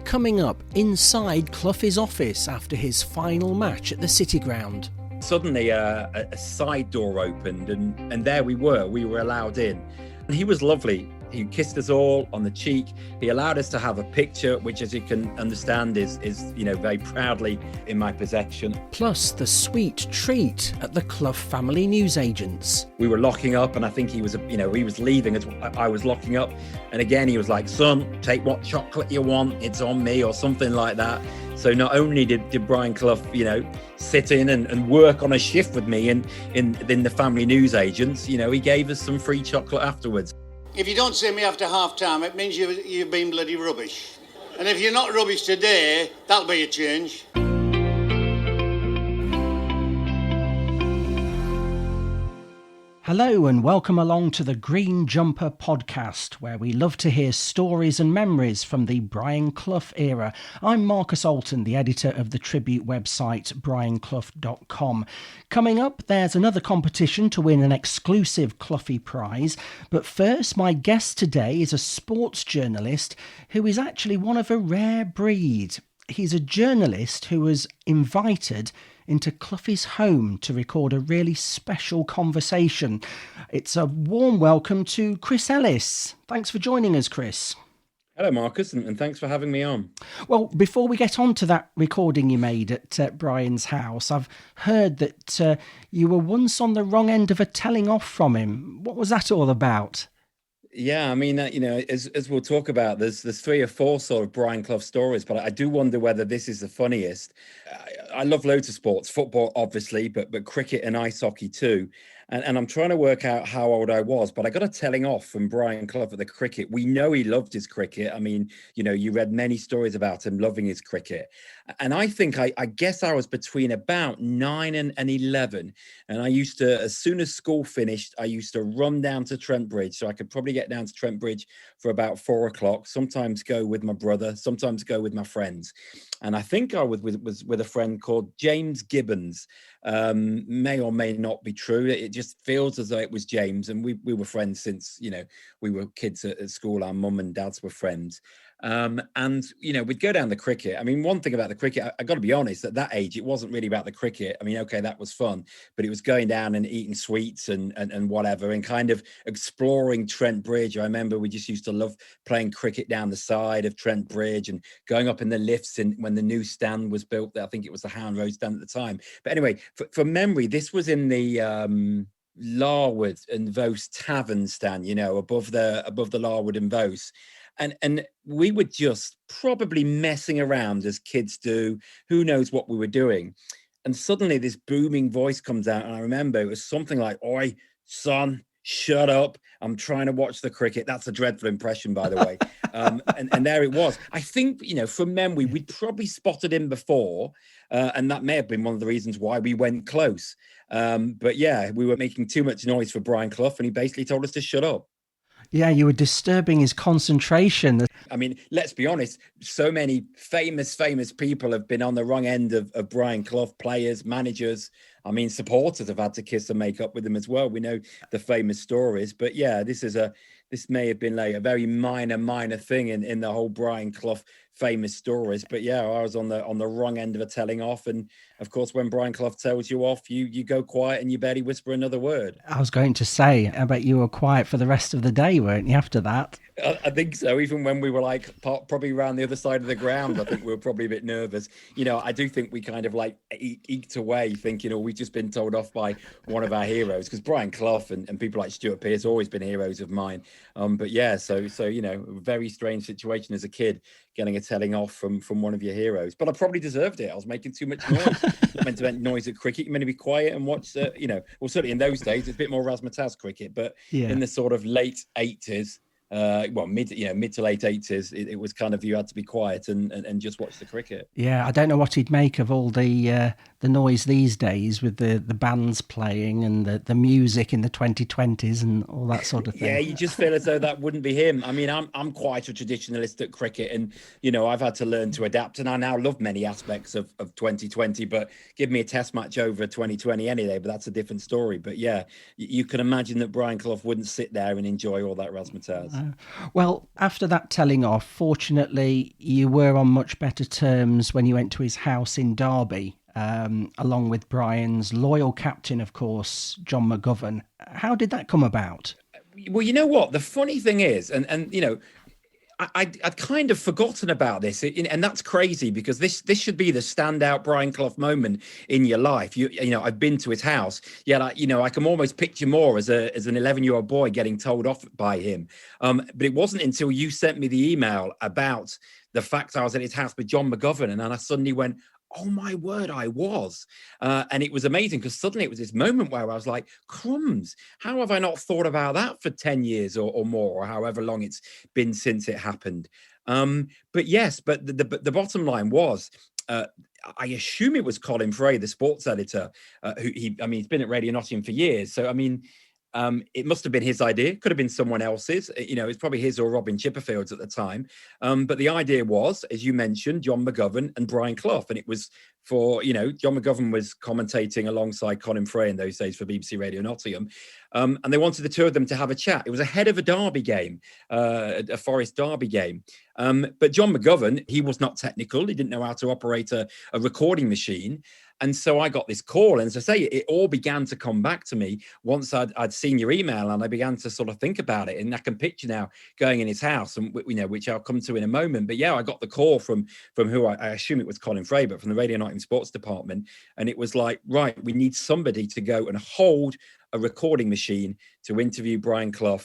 Coming up inside Cloughie's office after his final match at the City Ground. Suddenly a side door opened and there we were allowed in. And he was lovely. He kissed us all on the cheek. He allowed us to have a picture, which, as you can understand, is very proudly in my possession. Plus the sweet treat at the Clough family newsagents. We were locking up, and I think he was leaving as I was locking up. And again, he was like, "Son, take what chocolate you want. It's on me," or something like that. So not only did Brian Clough, sit in and work on a shift with me in the family newsagents, he gave us some free chocolate afterwards. If you don't see me after half-time, it means you've been bloody rubbish. And if you're not rubbish today, that'll be a change. Hello and welcome along to the Green Jumper podcast, where we love to hear stories and memories from the Brian Clough era. I'm Marcus Alton, the editor of the tribute website brianclough.com. Coming up, there's another competition to win an exclusive Cloughie prize. But first, my guest today is a sports journalist who is actually one of a rare breed. He's a journalist who was invited into Cloughie's home to record a really special conversation. It's a warm welcome to Chris Ellis. Thanks for joining us, Chris. Hello, Marcus, and thanks for having me on. Well, before we get on to that recording you made at Brian's house, I've heard that you were once on the wrong end of a telling off from him. What was that all about? Yeah, I mean, as we'll talk about, there's 3 or 4 sort of Brian Clough stories, but I do wonder whether this is the funniest. I love loads of sports, football, obviously, but cricket and ice hockey too. And I'm trying to work out how old I was, but I got a telling off from Brian Clough at the cricket. We know he loved his cricket. I mean, you read many stories about him loving his cricket. And I think, I guess I was between about 9 and 11. And I used to, as soon as school finished, I used to run down to Trent Bridge. So I could probably get down to Trent Bridge for about 4 o'clock, sometimes go with my brother, sometimes go with my friends. And I think I was with a friend called James Gibbons. May or may not be true. It just feels as though it was James, and we were friends since we were kids at school. Our mum and dads were friends, and we'd go down the cricket. I mean, one thing about the cricket, I got to be honest, at that age it wasn't really about the cricket. I mean, okay, that was fun, but it was going down and eating sweets and whatever, and kind of exploring Trent Bridge. I remember we just used to love playing cricket down the side of Trent Bridge and going up in the lifts when the new stand was built. I think it was the Hound Road stand at the time. But anyway, from memory, this was in the Larwood and Vose Tavern stand, above the Larwood and Vose. And we were just probably messing around as kids do. Who knows what we were doing? And suddenly this booming voice comes out. And I remember it was something like, "Oi, son, shut up. I'm trying to watch the cricket." That's a dreadful impression, by the way. And there it was. I think, from memory, we'd probably spotted him before. And that may have been one of the reasons why we went close. But yeah, we were making too much noise for Brian Clough, and he basically told us to shut up. Yeah, you were disturbing his concentration. I mean, let's be honest, so many famous people have been on the wrong end of Brian Clough, players, managers. I mean, supporters have had to kiss and make up with him as well. We know the famous stories. But yeah, this may have been like a very minor thing in the whole Brian Clough famous stories. But yeah, I was on the wrong end of a telling off. And of course, when Brian Clough tells you off, you go quiet and you barely whisper another word. I was going to say, I bet you were quiet for the rest of the day, weren't you, after that? I think so. Even when we were probably around the other side of the ground, I think we were probably a bit nervous. I do think we kind of eked away thinking, we've just been told off by one of our heroes, because Brian Clough and people like Stuart Pearce have always been heroes of mine. But yeah, so a very strange situation as a kid, getting a telling off from one of your heroes. But I probably deserved it. I was making too much noise. Not meant to make noise at cricket. You're meant to be quiet and watch, well, certainly in those days, it's a bit more razzmatazz cricket. But yeah, in the sort of late 80s, mid to late 80s, it was kind of, you had to be quiet and just watch the cricket. Yeah, I don't know what he'd make of all the noise these days with the bands playing and the music in the 2020s and all that sort of thing. Yeah, you just feel as though that wouldn't be him. I mean, I'm quite a traditionalist at cricket, and I've had to learn to adapt, and I now love many aspects of 2020, but give me a test match over 2020 any day, but that's a different story. But yeah, you can imagine that Brian Clough wouldn't sit there and enjoy all that razzmatazz. Well, after that telling off, fortunately, you were on much better terms when you went to his house in Derby, along with Brian's loyal captain, of course, John McGovern. How did that come about? Well, you know what? The funny thing is, and you know, I'd kind of forgotten about this, and that's crazy because this should be the standout Brian Clough moment in your life. You know, I've been to his house, yet I can almost picture more as an 11-year-old boy getting told off by him. But it wasn't until you sent me the email about the fact I was at his house with John McGovern, and then I suddenly went, oh my word, I was. And it was amazing because suddenly it was this moment where I was like, crumbs, how have I not thought about that for 10 years or more, or however long it's been since it happened? But yes, but the bottom line was, I assume it was Colin Fray, the sports editor, he's been at Radio Nottingham for years. So, I mean, it must have been his idea. Could have been someone else's. You know, it's probably his or Robin Chipperfield's at the time. But the idea was, as you mentioned, John McGovern and Brian Clough. And it was for, you know, John McGovern was commentating alongside Colin Fray in those days for BBC Radio Nottingham. And they wanted the two of them to have a chat. It was ahead of a Derby game, a Forest Derby game. But John McGovern, he was not technical. He didn't know how to operate a recording machine. And so I got this call, and as I say, it all began to come back to me once I'd seen your email, and I began to sort of think about it. And I can picture now going in his house, and you know, which I'll come to in a moment. But yeah, I got the call from who I assume it was Colin Fray, but from the Radio Nottingham Sports Department, and it was like, right, we need somebody to go and hold a recording machine to interview Brian Clough.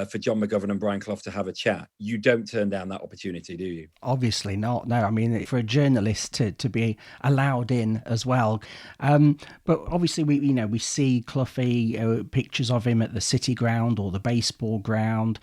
For John McGovern and Brian Clough to have a chat. You don't turn down that opportunity, do you? Obviously not. No, I mean, for a journalist to be allowed in as well. But obviously, we see Cloughie, pictures of him at the City Ground or the baseball ground.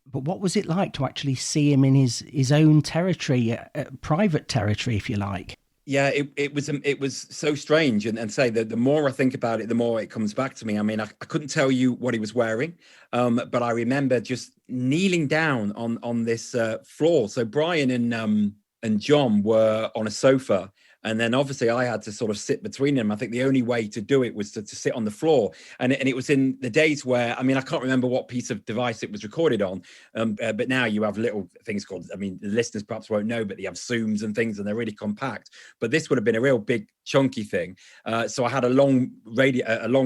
But what was it like to actually see him in his own territory, private territory, if you like? Yeah, it was so strange, and say that the more I think about it, the more it comes back to me. I mean, I couldn't tell you what he was wearing, but I remember just kneeling down on this floor. So Brian and John were on a sofa, and then obviously I had to sort of sit between them. I think the only way to do it was to sit on the floor. And it was in the days where, I mean, I can't remember what piece of device it was recorded on. But now you have little things called, I mean, the listeners perhaps won't know, but they have Zooms and things, and they're really compact. But this would have been a real big chunky thing. So I had a long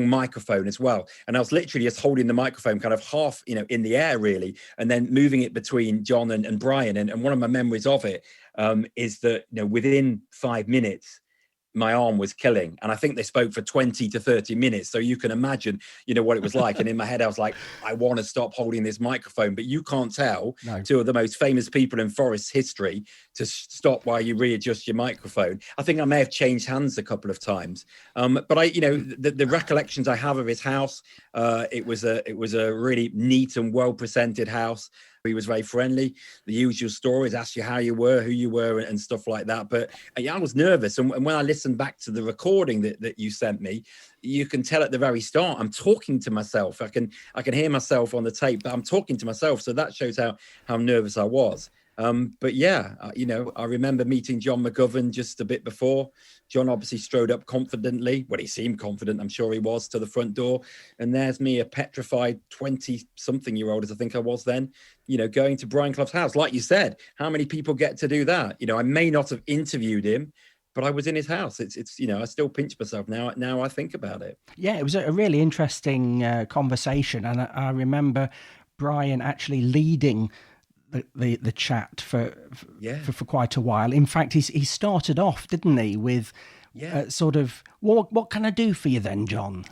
microphone as well. And I was literally just holding the microphone kind of half, in the air really, and then moving it between John and Brian. And one of my memories of it is that, within 5 minutes, my arm was killing. And I think they spoke for 20 to 30 minutes. So you can imagine, what it was like. And in my head, I was like, I want to stop holding this microphone. But you can't tell two of the most famous people in Forest's history to stop while you readjust your microphone. I think I may have changed hands a couple of times. But the recollections I have of his house, it was a really neat and well-presented house. He was very friendly. The usual stories, asked you how you were, who you were, and stuff like that. But I was nervous. And when I listened back to the recording that you sent me, you can tell at the very start, I'm talking to myself. I can hear myself on the tape, but I'm talking to myself. So that shows how nervous I was. But yeah, I remember meeting John McGovern just a bit before. John obviously strode up confidently. Well, he seemed confident, I'm sure he was, to the front door. And there's me, a petrified 20-something-year-old, as I think I was then, going to Brian Clough's house. Like you said, how many people get to do that? I may not have interviewed him, but I was in his house. It's I still pinch myself now I think about it. Yeah, it was a really interesting conversation. And I remember Brian actually leading the chat for quite a while. In fact, he started off, didn't he, with sort of, what can I do for you then, John?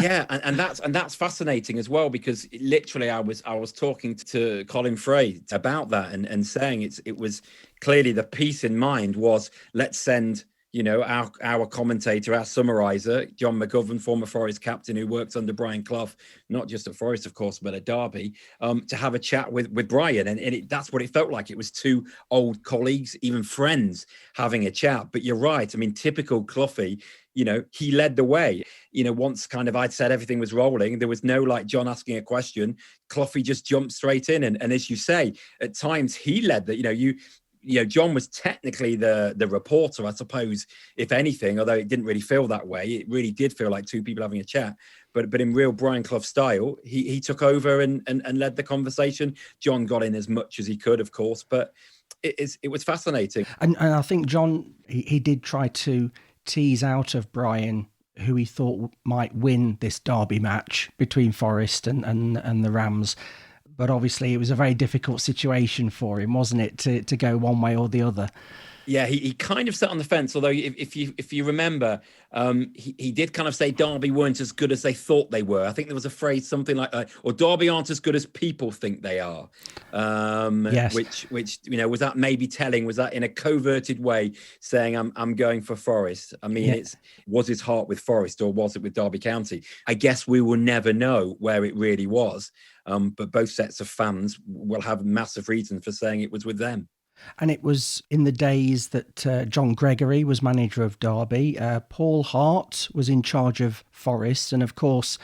Yeah, and that's fascinating as well, because literally I was talking to Colin Fray about that and saying it was clearly the piece in mind was, let's send our commentator, our summariser, John McGovern, former Forest captain who worked under Brian Clough, not just at Forest, of course, but at Derby, to have a chat with Brian. And that's what it felt like. It was two old colleagues, even friends, having a chat. But you're right. I mean, typical Cloughie, he led the way. Once kind of I'd said everything was rolling, there was no like John asking a question. Cloughie just jumped straight in. And as you say, at times he led that, John was technically the reporter, I suppose, if anything, although it didn't really feel that way. It really did feel like two people having a chat. But in real Brian Clough style, he took over and led the conversation. John got in as much as he could, of course, but it was fascinating. And I think John, he did try to tease out of Brian who he thought might win this derby match between Forest and the Rams. But obviously it was a very difficult situation for him, wasn't it, to go one way or the other? Yeah, he kind of sat on the fence, although if you remember, he did kind of say Derby weren't as good as they thought they were. I think there was a phrase, something like, or Derby aren't as good as people think they are. Yes. Which was that maybe telling? Was that in a coverted way saying I'm going for Forest? I mean, was his heart with Forest or was it with Derby County? I guess we will never know where it really was. But both sets of fans will have massive reasons for saying it was with them. And it was in the days that John Gregory was manager of Derby. Paul Hart was in charge of Forest. And of course,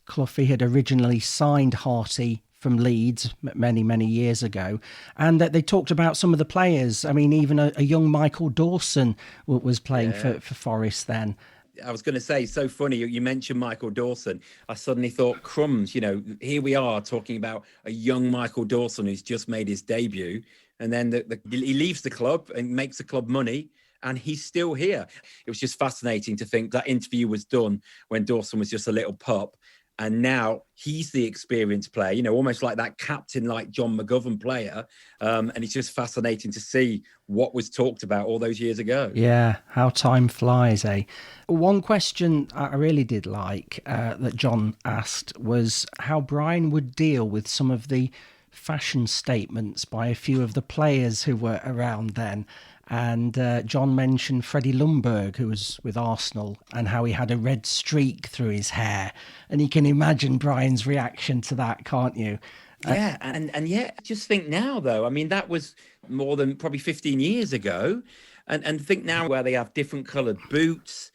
Cloughie had originally signed Harty from Leeds many, many years ago. And that they talked about some of the players. I mean, even a young Michael Dawson was playing for Forest then. I was going to say, so funny, you mentioned Michael Dawson. I suddenly thought, crumbs, here we are talking about a young Michael Dawson who's just made his debut. And then he leaves the club and makes the club money, and he's still here. It was just fascinating to think that interview was done when Dawson was just a little pup. And now he's the experienced player, almost like that captain, like John McGovern player. And it's just fascinating to see what was talked about all those years ago. Yeah, how time flies, eh? One question I really did like that John asked was how Brian would deal with some of the fashion statements by a few of the players who were around then. And John mentioned Freddie Ljungberg, who was with Arsenal, and how he had a red streak through his hair. And you can imagine Brian's reaction to that, can't you? Yeah, and yet, just think now, though, I mean, that was more than probably 15 years ago. And think now where they have different coloured boots,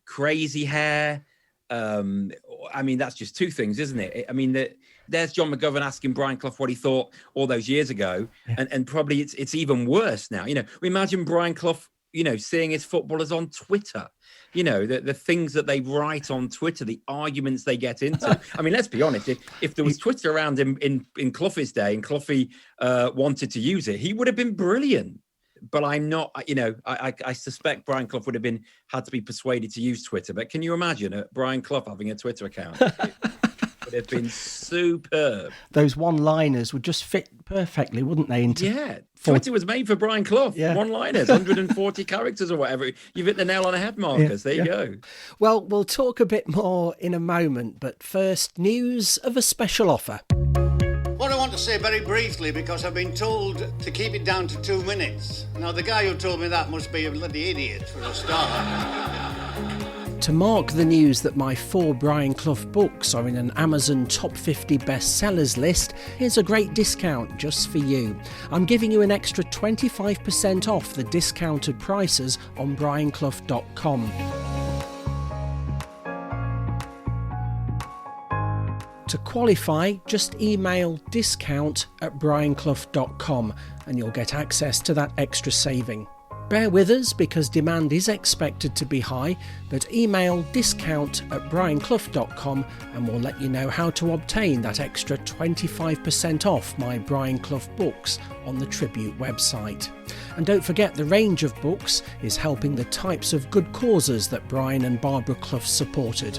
crazy hair. I mean, that's just two things, isn't it? I mean, there's John McGovern asking Brian Clough what he thought all those years ago. Yeah. And probably it's even worse now. We imagine Brian Clough, seeing his footballers on Twitter, the things that they write on Twitter, the arguments they get into. I mean, let's be honest, if there was Twitter around in Cloughie's day and Cloughie wanted to use it, he would have been brilliant. But I'm not, I suspect Brian Clough would have had to be persuaded to use Twitter. But can you imagine Brian Clough having a Twitter account? Would have been superb. Those one-liners would just fit perfectly, wouldn't they? Twitter was made for Brian Clough. Yeah. One-liners, 140 characters or whatever. You've hit the nail on the head, Marcus. There you go. Well, we'll talk a bit more in a moment, but first, news of a special offer. What I want to say very briefly, because I've been told to keep it down to 2 minutes. Now, the guy who told me that must be a bloody idiot for a start. To mark the news that my 4 Brian Clough books are in an Amazon Top 50 bestsellers list, here's a great discount just for you. I'm giving you an extra 25% off the discounted prices on brianclough.com. To qualify, just email discount@brianclough.com and you'll get access to that extra saving. Bear with us because demand is expected to be high, but email discount@brianclough.com and we'll let you know how to obtain that extra 25% off my Brian Clough books on the Tribute website. And don't forget, the range of books is helping the types of good causes that Brian and Barbara Clough supported.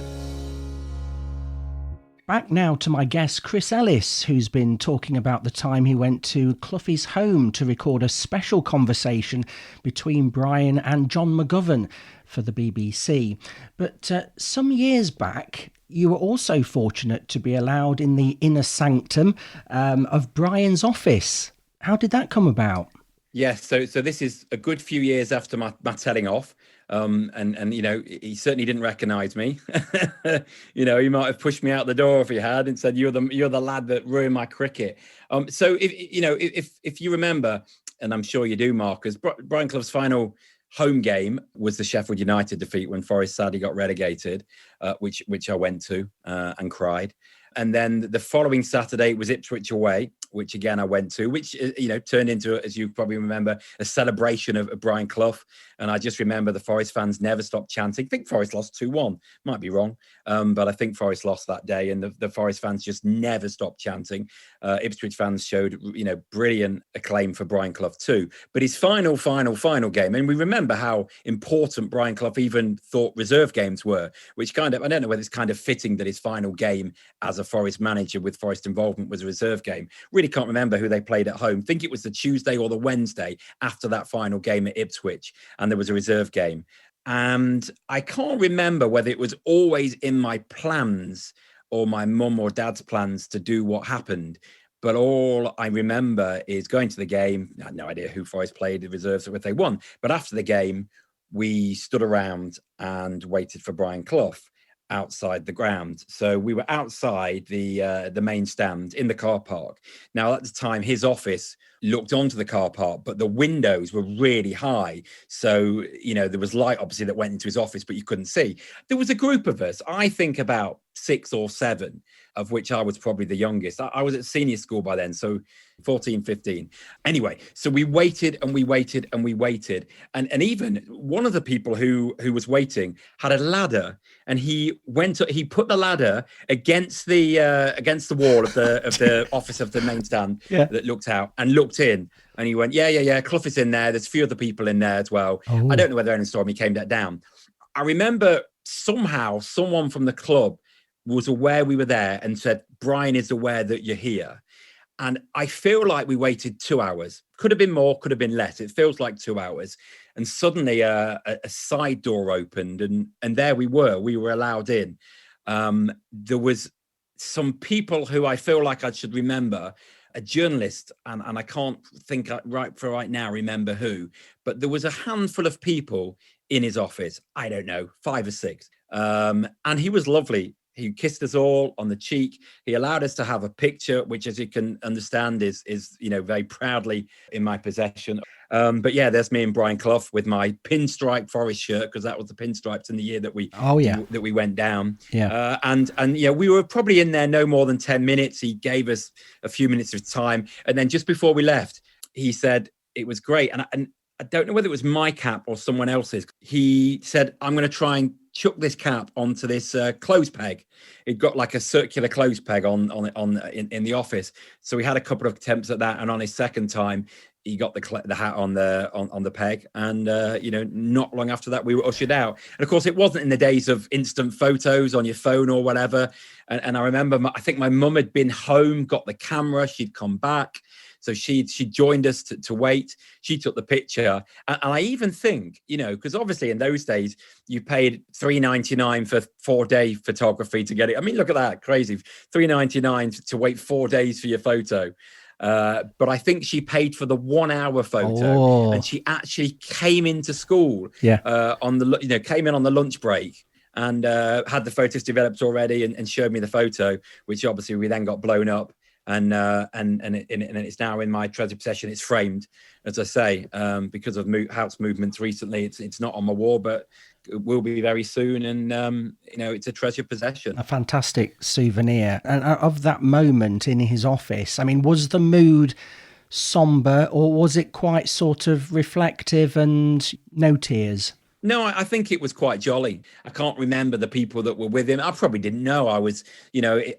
Back now to my guest, Chris Ellis, who's been talking about the time he went to Cloughie's home to record a special conversation between Brian and John McGovern for the BBC. But some years back, you were also fortunate to be allowed in the inner sanctum of Brian's office. How did that come about? Yes, so this is a good few years after my telling off. And he certainly didn't recognise me. He might have pushed me out the door if he had and said, "You're the lad that ruined my cricket." So if you remember, and I'm sure you do, Marcus, Brian Clough's final home game was the Sheffield United defeat when Forest sadly got relegated, which I went to and cried. And then the following Saturday was Ipswich away, which again I went to, which turned into, as you probably remember, a celebration of Brian Clough. And I just remember the Forest fans never stopped chanting. I think Forest lost 2-1, might be wrong, but I think Forest lost that day, and the Forest fans just never stopped chanting. Ipswich fans showed brilliant acclaim for Brian Clough too. But his final game, and we remember how important Brian Clough even thought reserve games were, which kind of, I don't know whether it's kind of fitting that his final game as a Forest manager with Forest involvement was a reserve game. Really can't remember who they played at home. I think it was the Tuesday or the Wednesday after that final game at Ipswich, and there was a reserve game. And I can't remember whether it was always in my plans or my mum or dad's plans to do what happened. But all I remember is going to the game. I had no idea who Forest played, the reserves, or if they won. But after the game, we stood around and waited for Brian Clough outside the ground. So we were outside the main stand in the car park. Now, at the time, his office looked onto the car park, but the windows were really high. So, there was light, obviously, that went into his office, but you couldn't see. There was a group of us, I think about 6 or 7, of which I was probably the youngest. I was at senior school by then, so 14, 15. Anyway, so we waited and we waited and we waited. And even one of the people who was waiting had a ladder, and he put the ladder against the wall of the office of the main stand that looked out and looked in. And he went, yeah, Clough is in there. There's a few other people in there as well. Oh. I don't know whether anyone saw him. He came down. I remember somehow someone from the club was aware we were there and said, Brian is aware that you're here. And I feel like we waited 2 hours. Could have been more, could have been less. It feels like 2 hours. And suddenly a side door opened, and there we were allowed in. There was some people who I feel like I should remember, a journalist, and I can't think right now remember who, but there was a handful of people in his office. I don't know, 5 or 6. And he was lovely. He kissed us all on the cheek. He allowed us to have a picture, which, as you can understand, is very proudly in my possession. But yeah, there's me and Brian Clough with my pinstripe Forest shirt, because that was the pinstripes in the year that we that we went down. Yeah. And we were probably in there no more than 10 minutes. He gave us a few minutes of time, and then just before we left, he said it was great. And I don't know whether it was my cap or someone else's. He said, I'm going to try and chuck this cap onto this clothes peg. It got like a circular clothes peg in the office. So we had a couple of attempts at that, and on his second time, he got the hat on the peg, and not long after that, we were ushered out. And of course, it wasn't in the days of instant photos on your phone or whatever. And I remember, I think my mum had been home, got the camera, she'd come back. So she joined us to wait. She took the picture. And I even think, because obviously in those days, you paid $3.99 for 4-day photography to get it. I mean, look at that, crazy. $3.99 to wait 4 days for your photo. But I think she paid for the 1 hour photo, and she actually came into school came in on the lunch break, and had the photos developed already, and showed me the photo, which obviously we then got blown up. And it's now in my treasured possession. It's framed, as I say, because of house movements recently. It's not on my wall, but it will be very soon. And it's a treasured possession. A fantastic souvenir. And of that moment in his office, I mean, was the mood somber, or was it quite sort of reflective and no tears? No, I think it was quite jolly. I can't remember the people that were with him. I probably didn't know. I was,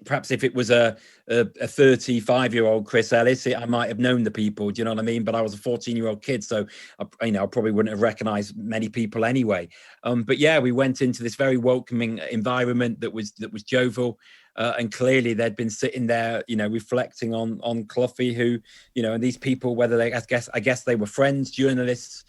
perhaps if it was a 35-year-old Chris Ellis, I might have known the people. Do you know what I mean? But I was a 14-year-old kid, so I probably wouldn't have recognized many people anyway. But yeah, we went into this very welcoming environment that was jovial. And clearly they'd been sitting there, reflecting on Cloughie, who, and these people, whether I guess they were friends, journalists,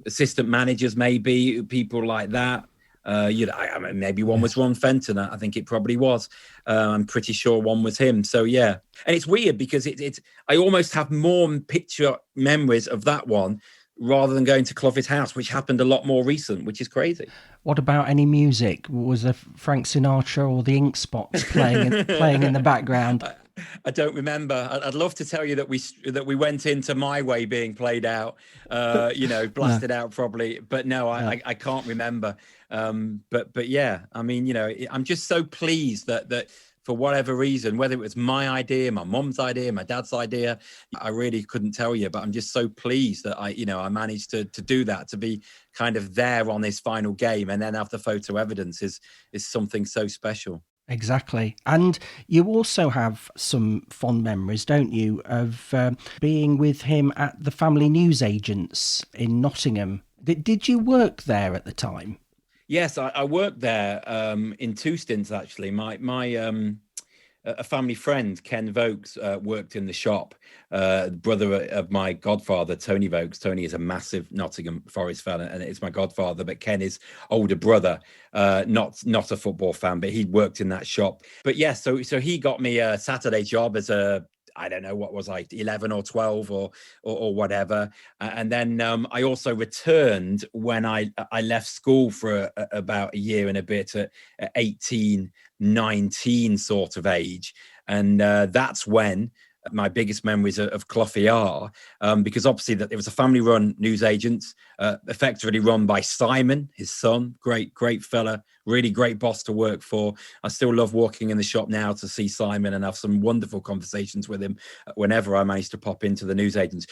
assistant managers, maybe people like that. Maybe one was Ron Fenton. I think it probably was. I'm pretty sure one was him. So yeah, and it's weird because it's. I almost have more picture memories of that one rather than going to Cloughie's house, which happened a lot more recent, which is crazy. What about any music? Was there Frank Sinatra or the Ink Spots playing in the background? I don't remember. I'd love to tell you that we went into My Way being played out, blasted out probably, but no, I can't remember. But yeah, I mean, I'm just so pleased that for whatever reason, whether it was my idea, my mum's idea, my dad's idea, I really couldn't tell you, but I'm just so pleased that I managed to do that, to be kind of there on this final game and then have the photo evidence is something so special. Exactly. And you also have some fond memories, don't you, of being with him at the family newsagents in Nottingham. Did you work there at the time? Yes, I worked there in 2 stints, actually. A family friend, Ken Vokes, worked in the shop. Brother of my godfather, Tony Vokes. Tony is a massive Nottingham Forest fan, and it's my godfather. But Ken is older brother, not a football fan, but he worked in that shop. But yes, so he got me a Saturday job as I don't know, what was I, 11 or 12 or whatever. And then I also returned when I left school for about a year and a bit at 18, 19 sort of age. And that's when my biggest memories of Cloughie are, because obviously that it was a family-run newsagent, effectively run by Simon, his son, great fella, really great boss to work for. I still love walking in the shop now to see Simon and have some wonderful conversations with him whenever I manage to pop into the newsagents.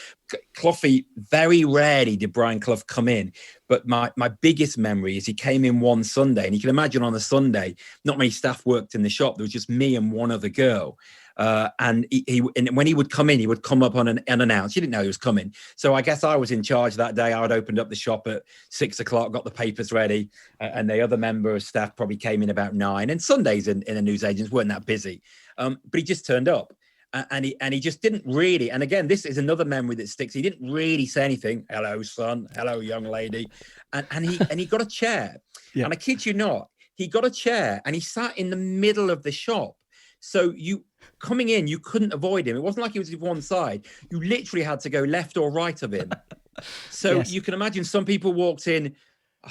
Cloughie, very rarely did Brian Clough come in, but my biggest memory is he came in one Sunday, and you can imagine on a Sunday, not many staff worked in the shop. There was just me and one other girl. And and when he would come in, he would come up on an unannounced. You didn't know he was coming. So I guess I was in charge that day. I had opened up the shop at 6 o'clock, got the papers ready, and the other member of staff probably came in about 9. And Sundays in a newsagents weren't that busy. But he just turned up. And he just didn't really, and again, this is another memory that sticks. He didn't really say anything. Hello, son. Hello, young lady. And he got a chair. Yeah. And I kid you not, he got a chair and he sat in the middle of the shop. So coming in, you couldn't avoid him. It wasn't like he was to one side. You literally had to go left or right of him. So yes. You can imagine some people walked in.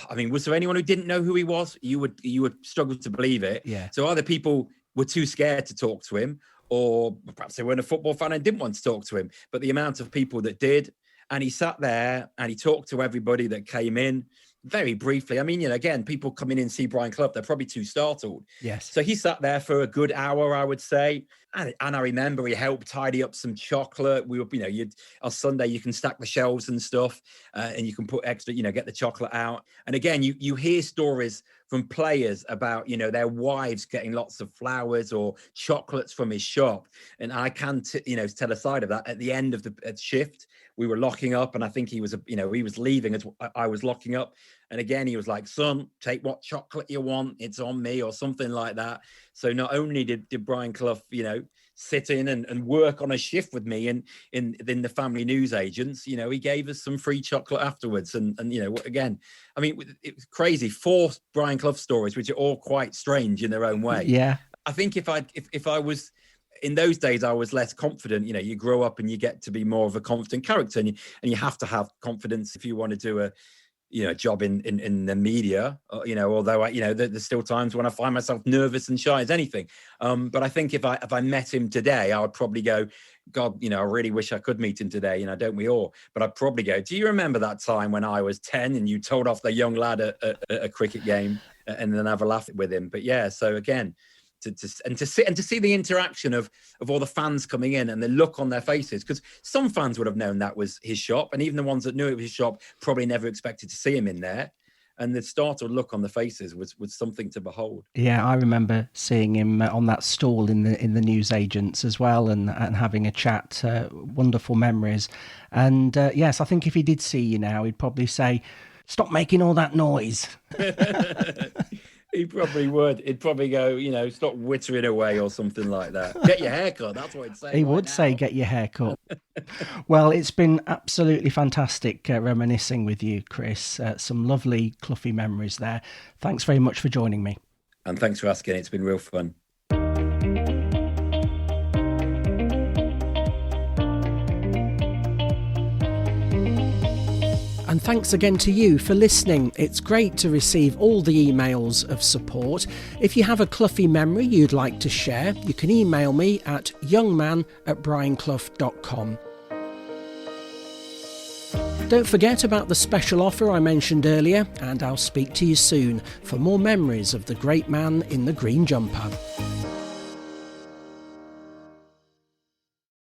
I mean, was there anyone who didn't know who he was? You would struggle to believe it. Yeah. So either people were too scared to talk to him, or perhaps they weren't a football fan and didn't want to talk to him. But the amount of people that did, and he sat there and he talked to everybody that came in. Very briefly. I mean, again, people come in and see Brian Clough, they're probably too startled. Yes. So he sat there for a good hour, I would say. And I remember he helped tidy up some chocolate. We were, on Sunday, you can stack the shelves and stuff, and you can put extra, get the chocolate out. And again, you hear stories from players about, their wives getting lots of flowers or chocolates from his shop. And I can, tell a side of that. At the end of the shift, we were locking up, and I think he was leaving as I was locking up. And again, he was like, son, take what chocolate you want. It's on me, or something like that. So not only did Brian Clough, sit in and work on a shift with me in the family newsagents, he gave us some free chocolate afterwards. And again, I mean, it was crazy. 4 Brian Clough stories, which are all quite strange in their own way. Yeah. I think if I was, in those days, I was less confident. You grow up and you get to be more of a confident character, and you have to have confidence if you want to do a job in the media, although there's still times when I find myself nervous and shy as anything. But I think if I met him today, I would probably go, God, I really wish I could meet him today. Don't we all? But I'd probably go, do you remember that time when I was 10 and you told off the young lad at a cricket game, and then have a laugh with him? But yeah, so again, to see the interaction of all the fans coming in and the look on their faces, because some fans would have known that was his shop, and even the ones that knew it was his shop probably never expected to see him in there. And the startled look on the faces was something to behold. Yeah, I remember seeing him on that stall in the newsagents as well, and having a chat. Wonderful memories. And yes, I think if he did see you now, he'd probably say, "Stop making all that noise." He probably would. He'd probably go, stop wittering away or something like that. Get your haircut. That's what he'd say. He would say, get your haircut. Well, it's been absolutely fantastic reminiscing with you, Chris. Some lovely Cloughie memories there. Thanks very much for joining me. And thanks for asking. It's been real fun. And thanks again to you for listening. It's great to receive all the emails of support. If you have a Cloughie memory you'd like to share, you can email me at youngman@brianclough.com. Don't forget about the special offer I mentioned earlier, and I'll speak to you soon for more memories of the great man in the green jumper.